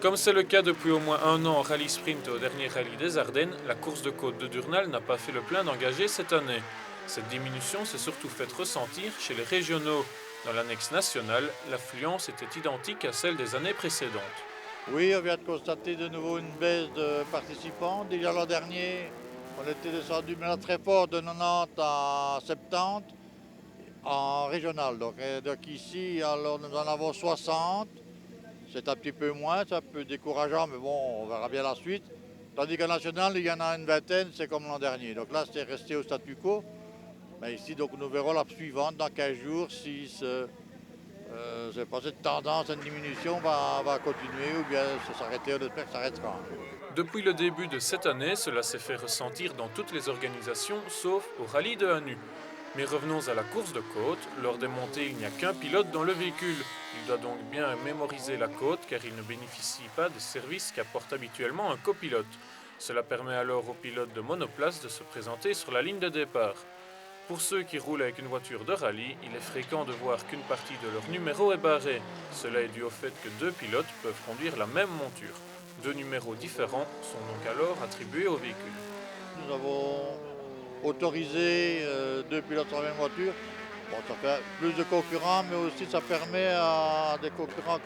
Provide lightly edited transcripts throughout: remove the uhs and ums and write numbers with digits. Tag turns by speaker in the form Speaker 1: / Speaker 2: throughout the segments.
Speaker 1: Comme c'est le cas depuis au moins un an au rallye sprint et au dernier rallye des Ardennes, la course de côte de Durnal n'a pas fait le plein d'engagés cette année. Cette diminution s'est surtout faite ressentir chez les régionaux. Dans l'annexe nationale, l'affluence était identique à celle des années précédentes.
Speaker 2: Oui, on vient de constater de nouveau une baisse de participants. Déjà l'an dernier, on était descendu maintenant très fort de 90 à 70 en régional. Donc ici, alors nous en avons 60. C'est un petit peu moins, c'est un peu décourageant, mais bon, on verra bien la suite. Tandis qu'en national, il y en a une vingtaine, c'est comme l'an dernier. Donc là, c'est resté au statu quo. Mais ici, donc, nous verrons la suivante dans 15 jours si cette tendance à une diminution va continuer ou bien s'arrêter. On espère que ça s'arrêtera.
Speaker 1: Depuis le début de cette année, cela s'est fait ressentir dans toutes les organisations, sauf au rallye de Hanu. Mais revenons à la course de côte. Lors des montées, il n'y a qu'un pilote dans le véhicule. Il doit donc bien mémoriser la côte car il ne bénéficie pas des services qu'apporte habituellement un copilote. Cela permet alors aux pilotes de monoplace de se présenter sur la ligne de départ. Pour ceux qui roulent avec une voiture de rallye, il est fréquent de voir qu'une partie de leur numéro est barrée. Cela est dû au fait que deux pilotes peuvent conduire la même monture. Deux numéros différents sont donc alors attribués au véhicule.
Speaker 2: Nous avons autorisé deux pilotes sur la même voiture. Bon, ça fait plus de concurrents, mais aussi ça permet à des concurrents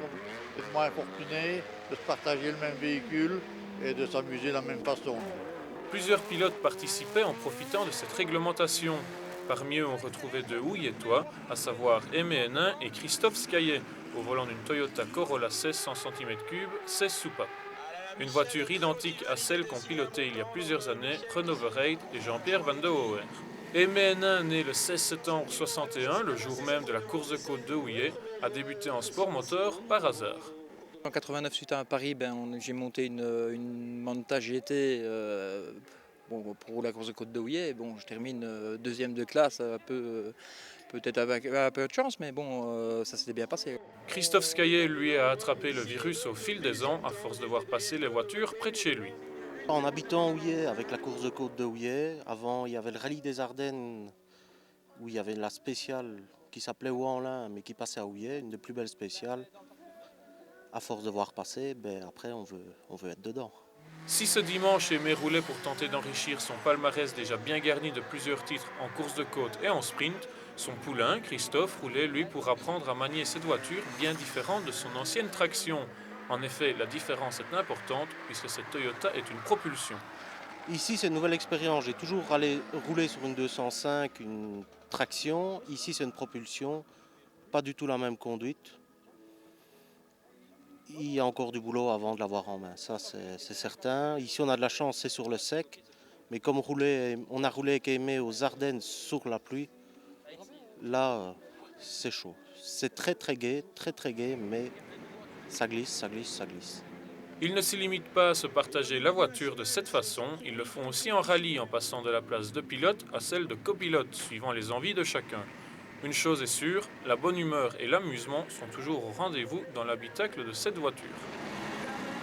Speaker 2: moins infortunés de se partager le même véhicule et de s'amuser de la même façon.
Speaker 1: Plusieurs pilotes participaient en profitant de cette réglementation. Parmi eux, on retrouvait deux Houilletois, à savoir Aimé Hénin et Christophe Scaillet, au volant d'une Toyota Corolla 16 100 cm3, 16 soupapes. Une voiture identique à celle qu'ont pilotée il y a plusieurs années Renaud Verheid et Jean-Pierre Van de Hoer. Aimé Hénin, né le 16 septembre 61, le jour même de la course de côte de Houillet, a débuté en sport moteur par hasard.
Speaker 3: En 89, suite à Paris, j'ai monté une Manta GT pour la course de côte de Houillet. Bon, je termine deuxième de classe, peut-être avec un peu de chance, mais bon, ça s'était bien passé.
Speaker 1: Christophe Scaillet, lui, a attrapé le virus au fil des ans à force de voir passer les voitures près de chez lui.
Speaker 4: En habitant Houillet, avec la course de côte de Houillet, avant il y avait le rallye des Ardennes, où il y avait la spéciale qui s'appelait Ouanlin, mais qui passait à Houillet, une des plus belles spéciales. À force de voir passer, après on veut être dedans.
Speaker 1: Si ce dimanche Aimé roulait pour tenter d'enrichir son palmarès déjà bien garni de plusieurs titres en course de côte et en sprint, son poulain, Christophe, roulait lui pour apprendre à manier cette voiture bien différente de son ancienne traction. En effet, la différence est importante puisque cette Toyota est une propulsion.
Speaker 4: Ici c'est une nouvelle expérience, j'ai toujours roulé sur une 205, une traction. Ici c'est une propulsion, pas du tout la même conduite. Il y a encore du boulot avant de l'avoir en main, ça c'est certain. Ici on a de la chance, c'est sur le sec, mais comme on a roulé avec Aimé aux Ardennes sur la pluie, là c'est chaud. C'est très gai, mais ça glisse, ça glisse, ça glisse.
Speaker 1: Ils ne s'y limitent pas à se partager la voiture de cette façon, ils le font aussi en rallye en passant de la place de pilote à celle de copilote, suivant les envies de chacun. Une chose est sûre, la bonne humeur et l'amusement sont toujours au rendez-vous dans l'habitacle de cette voiture.